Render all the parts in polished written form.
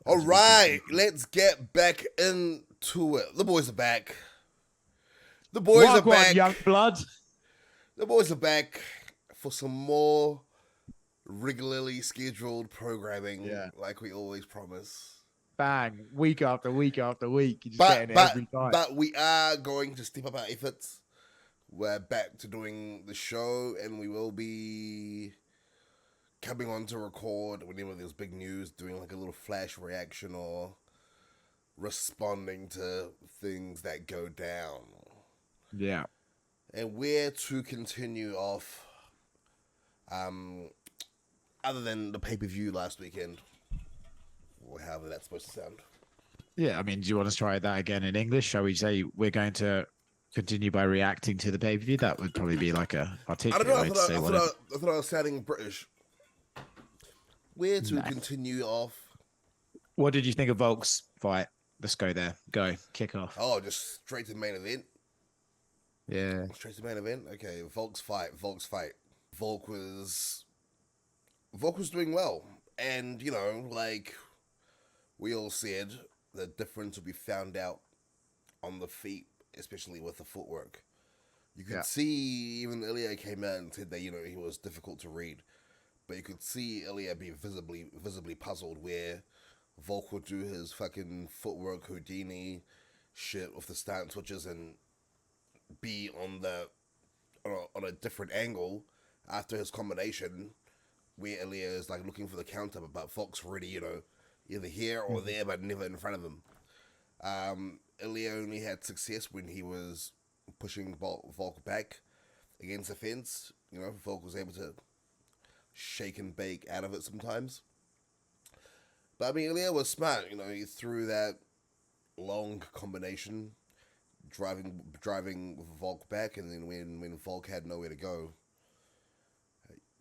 All right, let's get back into it. The boys are back. The boys are Wagwan, back. young blood. The boys are back for some more regularly scheduled programming, Yeah. like we always promise. Bang. Week after week after week. You're just But getting it but every time. but we are going to step up our efforts. We're back to doing the show, and we will be coming on to record whenever there's big news, doing like a little flash reaction or responding to things that go down. Yeah. And where to continue off, other than the pay per view last weekend, or however that's supposed to sound. Yeah. I mean, do you want to try that again in English? Shall we say we're going to continue by reacting to the pay-per-view? That would probably be like a I don't articulate know. way to say whatever. I thought I was sounding British. Where to No. continue off? What did you think of Volk's fight? Let's go there. Go. Kick off. Oh, just straight to the main event. Yeah. Straight to the main event. Okay, Volk's fight. Volk was doing well, and you know, like we all said, the difference will be found out on the feet, especially with the footwork. You could see even Ilia came out and said that he was difficult to read, but you could see Ilia be visibly puzzled where Volk would do his fucking footwork Houdini shit with the stance switches and be on a different angle after his combination, where Ilia is like looking for the counter, but Volk's already either here or there, but never in front of him. Ilia only had success when he was pushing Volk back against the fence. Volk was able to shake and bake out of it sometimes. But I mean, Ilia was smart. He threw that long combination, driving Volk back, and then when Volk had nowhere to go,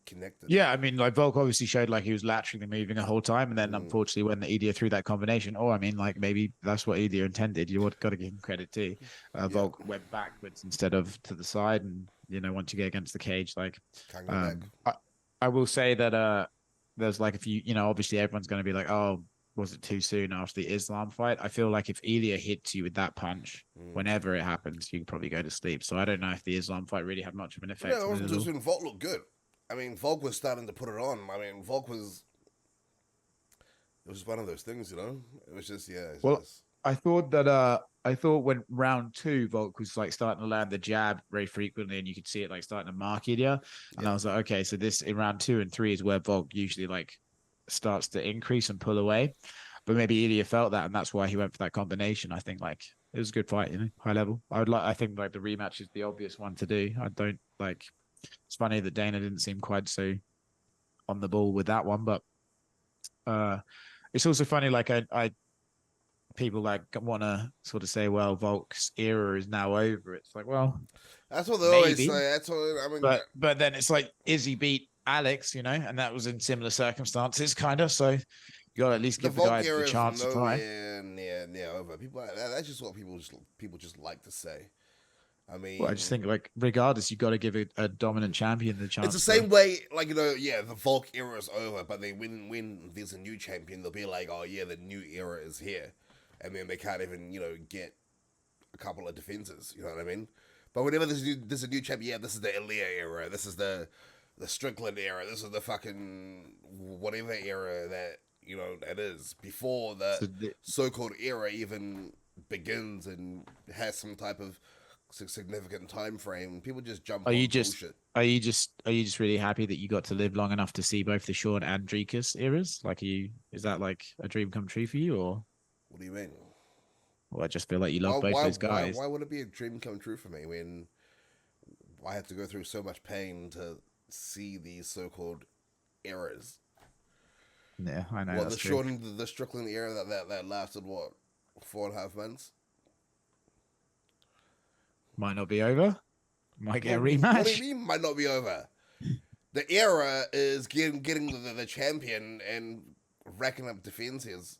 connected. Yeah, I mean, like Volk obviously showed like he was laterally moving the whole time, and then unfortunately when the Ilia threw that combination, I mean, like maybe that's what Ilia intended. You got to give him credit too. Volk went backwards instead of to the side, and once you get against the cage, like Can't go back. I will say that there's like a few, obviously everyone's going to be like, oh, was it too soon after the Islam fight? I feel like if Ilia hits you with that punch, whenever it happens, you can probably go to sleep. So I don't know if the Islam fight really had much of an effect. No, it wasn't too soon. Volk looked good. I mean, Volk was starting to put it on. I mean, Volk was. It was one of those things, It was just I thought when round two, Volk was like starting to land the jab very frequently, and you could see it like starting to mark Ilia. And I was like, okay, so this in round 2 and 3 is where Volk usually like starts to increase and pull away. But maybe Ilia felt that, and that's why he went for that combination. I think like it was a good fight, high level. I think like the rematch is the obvious one to do. I don't like. It's funny that Dana didn't seem quite so on the ball with that one, but it's also funny. Like I people like want to sort of say, well, Volk's era is now over. It's like, well, that's what they always say. That's what I mean. But then it's like Izzy beat Alex, and that was in similar circumstances, kind of. So you got to at least give the guy the chance to try. Yeah, over. People, that's just what people just like to say. I mean, well, I just think like regardless, you got to give a dominant champion the chance. It's the same way, like the Volk era is over, but they when there's a new champion, they'll be like, oh yeah, the new era is here, and then they can't even get a couple of defenses. You know what I mean? But whenever there's a new champion, yeah, this is the Ilia era, this is the Strickland era, this is the fucking whatever era that that is before the so-called era even begins and has some type of significant time frame. People just jump on bullshit. Are you just really happy that you got to live long enough to see both the Sean and Dricus eras? Like, is that like a dream come true for you, or what do you mean? Well, I just feel like you love both those guys. Why would it be a dream come true for me when I had to go through so much pain to see these so-called eras? Yeah, I know. Well, the Strickland era that lasted what 4.5 months. Might not be over. Might get a rematch. What do you mean might not be over? The era is getting the champion and racking up defenses,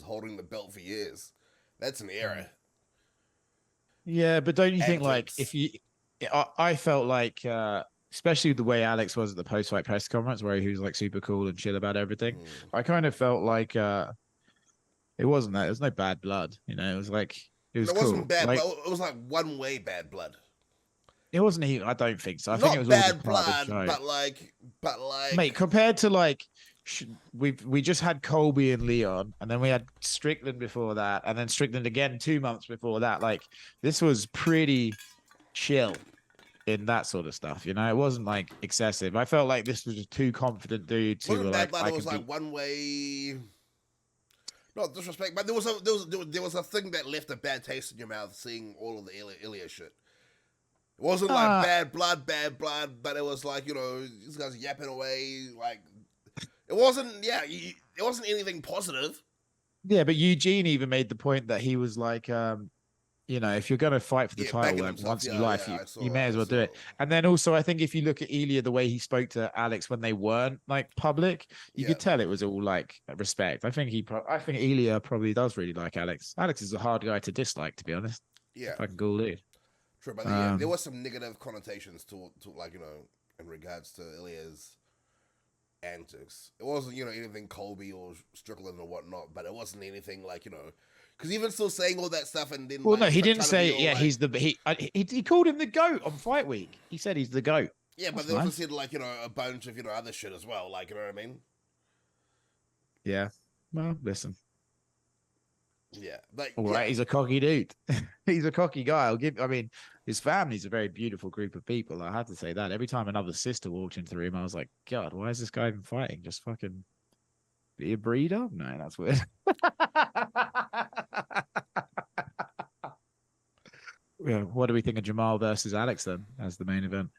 holding the belt for years. That's an era. Yeah, but don't you think like if you, I felt like, especially the way Alex was at the post-fight press conference, where he was like super cool and chill about everything. I kind of felt like It wasn't that. It was no bad blood. You know, it was like it And was it wasn't cool. bad, Like but it was like one way bad blood. it wasn't even. I don't think so. I think it Not was all just bad part of the blood, show, but like, mate. Compared to like we just had Colby and Leon, and then we had Strickland before that, and then Strickland again 2 months before that. Like this was pretty chill in that sort of stuff. You know, it wasn't like excessive. I felt like this was just too confident dudes who were wasn't bad like, blood. I It was can like beat. one way. Not disrespect, but there was a thing that left a bad taste in your mouth seeing all of the Ilya shit. It wasn't like Uh, bad blood, but it was like, these guys yapping away. Like, it wasn't, yeah, it wasn't anything positive. yeah, but Eugene even made the point that he was like, if you're going to fight for the Yeah, title backing like himself. once in Yeah, your life, yeah, you may as I well do saw. it. And then also, I think if you look at Elia, the way he spoke to Alex when they weren't like public, you Yeah, could tell it was all like respect. I think Elia probably does really like Alex. Alex is a hard guy to dislike, to be honest. yeah, Fucking cool dude. true. But yeah, there Um, was some negative connotations to like, in regards to Ilya's antics. It wasn't, anything Colby or Strickland or whatnot, but it wasn't anything like, because even still saying all that stuff and then well, like no, he trying didn't to be say. all Yeah, like, he called him the goat on fight week. He said he's the goat. yeah, but That's they also nice. said like, a bunch of, other shit as well. Like, you know what I mean? Yeah. Well, listen. Yeah, but All yeah, right, he's a cocky dude. He's a cocky guy. I mean, his family's a very beautiful group of people. I had to say that. Every time another sister walked into the room, I was like, God, why is this guy even fighting? Just fucking be a breeder? No, that's weird. Yeah, what do we think of Jamahal versus Alex then as the main event?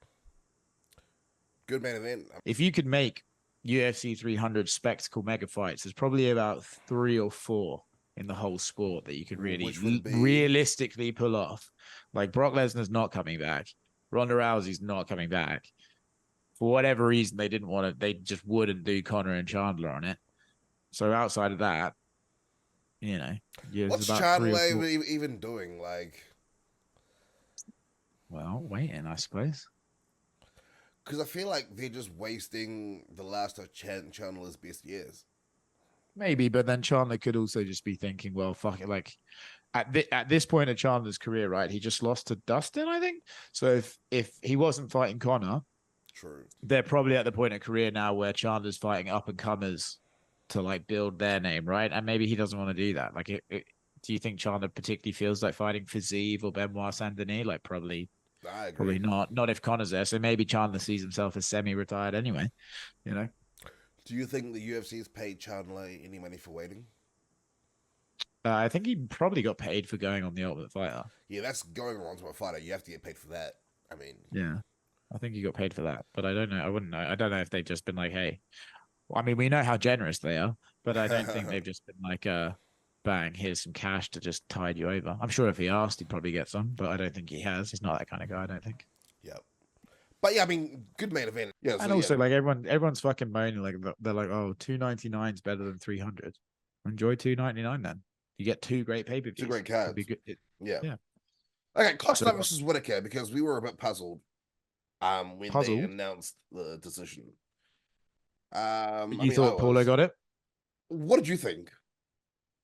good main event. If you could make UFC 300 spectacle mega fights, there's probably about 3 or 4 in the whole sport that you could really Which would be realistically pull off. Like Brock Lesnar's not coming back. Ronda Rousey's not coming back. For whatever reason, they didn't want to, they just wouldn't do Connor and Chandler on it. So outside of that, yeah, there's what's about three or Chandler four. even doing? Like, Well, waiting, I suppose. because I feel like they're just wasting the last of Chandler's best years. Maybe, but then Chandler could also just be thinking, well, fuck it. Like at this point of Chandler's career, right? He just lost to Dustin, I think. So if he wasn't fighting Connor, True. they're probably at the point of career now where Chandler's fighting up and comers to like build their name, right? And maybe he doesn't want to do that. Like, do you think Chandler particularly feels like fighting Fiziev or Benoit Saint Denis? Like, probably I agree. Probably not. Not if Connor's there. So maybe Chandler sees himself as semi-retired anyway. You know. Do you think the UFC's paid Chandler any money for waiting? I think he probably got paid for going on the Ultimate Fighter. Yeah, that's going on to a fighter. You have to get paid for that. I mean, Yeah, I think he got paid for that. But I don't know. I wouldn't know. I don't know if they've just been like, hey. I mean, we know how generous they are, but I don't think they've just been like, bang, here's some cash to just tide you over. I'm sure if he asked, he'd probably get some, but I don't think he has. He's not that kind of guy. I don't think. yeah. But yeah, I mean, good main event. Yeah, so And also, yeah. like everyone's fucking moaning, like they're like, oh, 299 is better than 300. Enjoy 299 then. You get 2 great pay per views. Two great cards. Be good. Yeah. Yeah. Okay, Costa So, versus Whittaker, because we were a bit puzzled when they announced the decision. You thought Paulo got it? What did you think?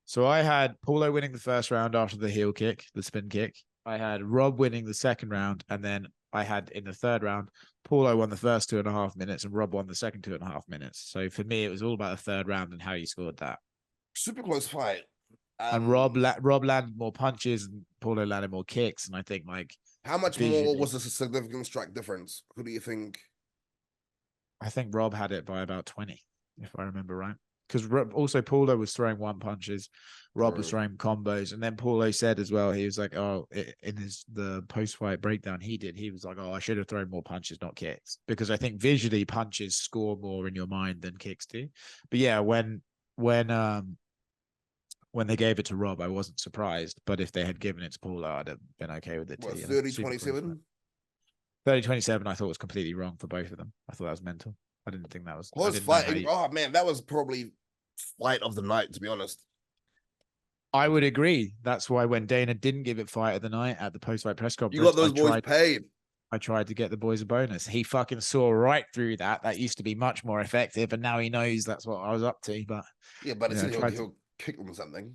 So I had Paulo winning the first round after the heel kick, the spin kick. I had Rob winning the second round, and then I had in the third round, Paulo won the first 2.5 minutes, and Rob won the second 2.5 minutes. So for me, it was all about the third round and how you scored that. Super close fight. And Rob landed more punches, and Paulo landed more kicks. And I think like how much more was this a significant strike difference? Who do you think? I think Rob had it by about 20, if I remember right. Because also Paulo was throwing one punches, Rob was throwing combos, and then Paulo said as well, he was like, "Oh, in the post-fight breakdown, he was like, oh, I should have thrown more punches, not kicks, because I think visually punches score more in your mind than kicks do." But yeah, when they gave it to Rob, I wasn't surprised, but if they had given it to Paulo, I'd have been okay with it too. 30-27? 30-27, I thought was completely wrong for both of them. I thought that was mental. I didn't think that was close fight. Oh man, that was probably fight of the night, to be honest. I would agree. That's why when Dana didn't give it fight of the night at the post-fight press conference, you got those boys paid. I tried to get the boys a bonus. He fucking saw right through that. That used to be much more effective, and now he knows that's what I was up to. But yeah, but it's he'll kick them or something.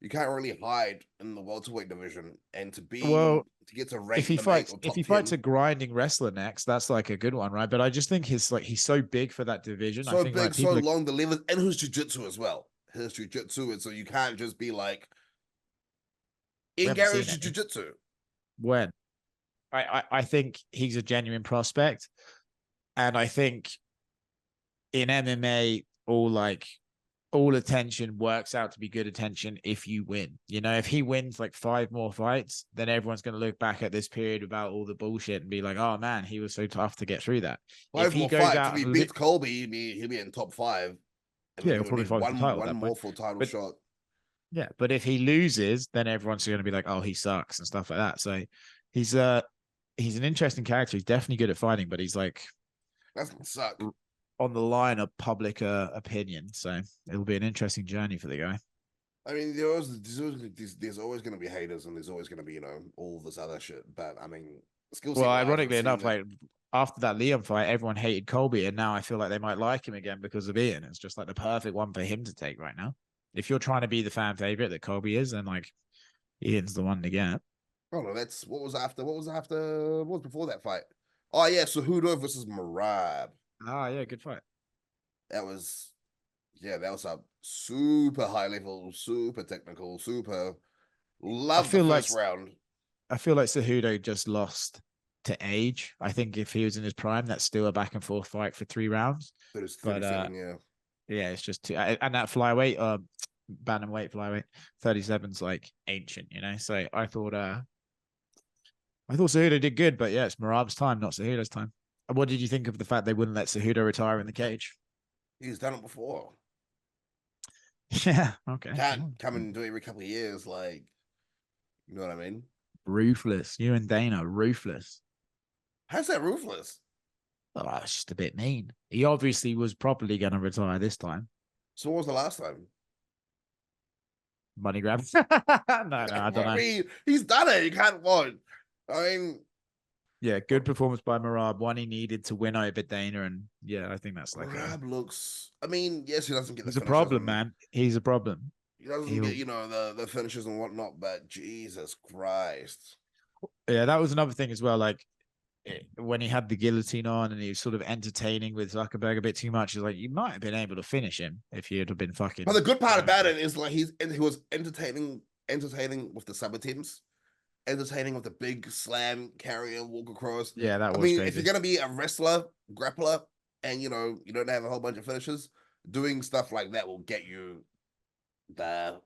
You can't really hide in the welterweight division, and Well, to get to rank them eight or if he top fights 10, a grinding wrestler next, that's like a good one, right? But I just think he's so big for that division. I so think big, like so people are, long, the levers, and his jiu-jitsu as well. His jiu-jitsu, and so you can't just be like we in haven't Garry's seen any. jiu-jitsu. When I think he's a genuine prospect, and I think in MMA, all attention works out to be good attention if you win. You know, if he wins like 5 more fights, then everyone's going to look back at this period about all the bullshit and be like, oh man, he was so tough to get through that. If Five he more goes fights. If out he and beats Colby, he'll be in top five, and yeah, then he'll he'll probably need fight for the title at one that point. more for a title But shot. yeah, but if he loses, then everyone's going to be like, oh, he sucks and stuff like that. So he's he's an interesting character. He's definitely good at fighting, but he's like That's gonna suck. on the line of public opinion. So it'll be an interesting journey for the guy. I mean, there's always going to be haters, and there's always going to be all this other shit. But I mean, skill Well, set wise, I've ironically seen enough, that. like after that Liam fight, everyone hated Colby, and now I feel like they might like him again because of Ian. It's just like the perfect one for him to take right now. If you're trying to be the fan favorite that Colby is, then like Ian's the one to get. Oh no, that's what was after. What was before that fight? Oh yeah, Cejudo versus Merab. Ah, yeah, good fight. That was that was a super high level, super technical, super. I Love the feel like first round. Cejudo just lost to age. I think if he was in his prime, that's still a back and forth fight for 3 rounds. That is But 37. Yeah. yeah, it's just too and that flyweight, bantamweight flyweight, 37's like ancient, you know. So I thought Cejudo did good, but yeah, it's Merab's time, not Cejudo's time. What did you think of the fact they wouldn't let Cejudo retire in the cage? He's done it before. Yeah, okay. Can't come and do it every couple of years. Like, you know what I mean? Ruthless. You and Dana, ruthless. How's that ruthless? Oh, it's just a bit mean. He obviously was probably going to retire this time. So what was the last time? Money grab. No, I don't I know. mean, he's done it. You can't want. I mean, Yeah, good performance by Merab. One he needed to win over Dana, and yeah, I think that's like Rab looks. I mean, yes, he doesn't get the he's a finishes problem, and man. He's a problem. he doesn't He'll get the finishes and whatnot. But Jesus Christ, yeah, that was another thing as well. Like when he had the guillotine on and he was sort of entertaining with Zuckerberg a bit too much, he's like, you might have been able to finish him if you'd have been but fucking. the good part about it is like he was entertaining with the sub attempts, entertaining with the big slam, carry and walk across. Yeah, that I was mean, if you're crazy. gonna be a wrestler, grappler, and you don't have a whole bunch of finishes, doing stuff like that will get you the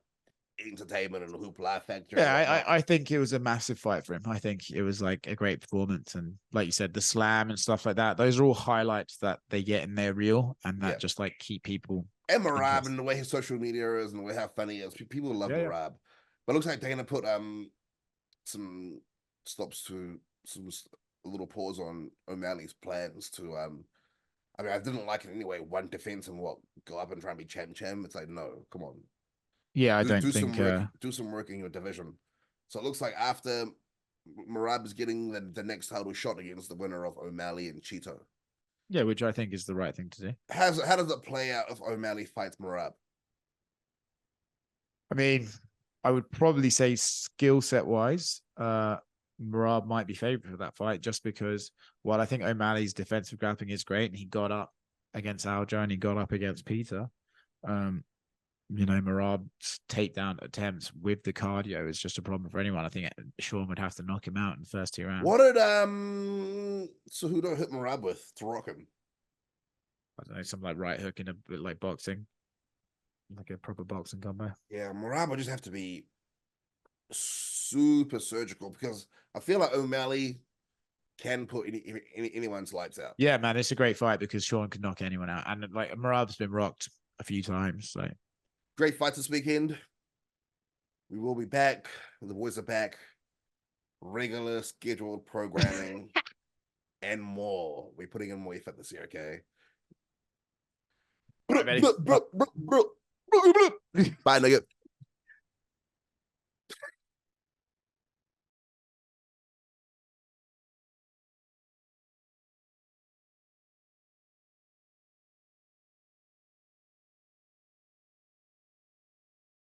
entertainment and hoopla factor and Yeah, whatnot. I think it was a massive fight for him. I think it was like a great performance. And like you said, the slam and stuff like that, those are all highlights that they get in their reel and that Yeah. just like keep people And Merab interested. and the way his social media is and the way how funny he is. People love Yeah, yeah. Merab. But it looks like Dana put some stops to some a little pause on O'Malley's plans to I mean I didn't like it anyway. One defense and what go up and try and be champ. It's like no, come on. Yeah, I don't Do think some work. Do some work in your division. So it looks like after Merab is getting the next title shot against the winner of O'Malley and Cheeto. yeah, which I think is the right thing to do. How does it play out if O'Malley fights Merab? I mean, I would probably say skill set wise, Merab might be favored for that fight just because while I think O'Malley's defensive grappling is great and he got up against Aljo and he got up against Peter, um, Merab's takedown attempts with the cardio is just a problem for anyone. I think Sean would have to knock him out in the first 2 rounds. What did Cejudo hit Merab with to rock him? I don't know, something like right hook in a bit like boxing, like a proper boxing combo. Yeah, Merab would just have to be super surgical because I feel like O'Malley can put anyone's lights out. Yeah, man, it's a great fight because Sean can knock anyone out, and like Merab's been rocked a few times. So Great fight this weekend. We will be back. The boys are back. Regular scheduled programming and more. We're putting in more effort this year, okay? Bye, nigga.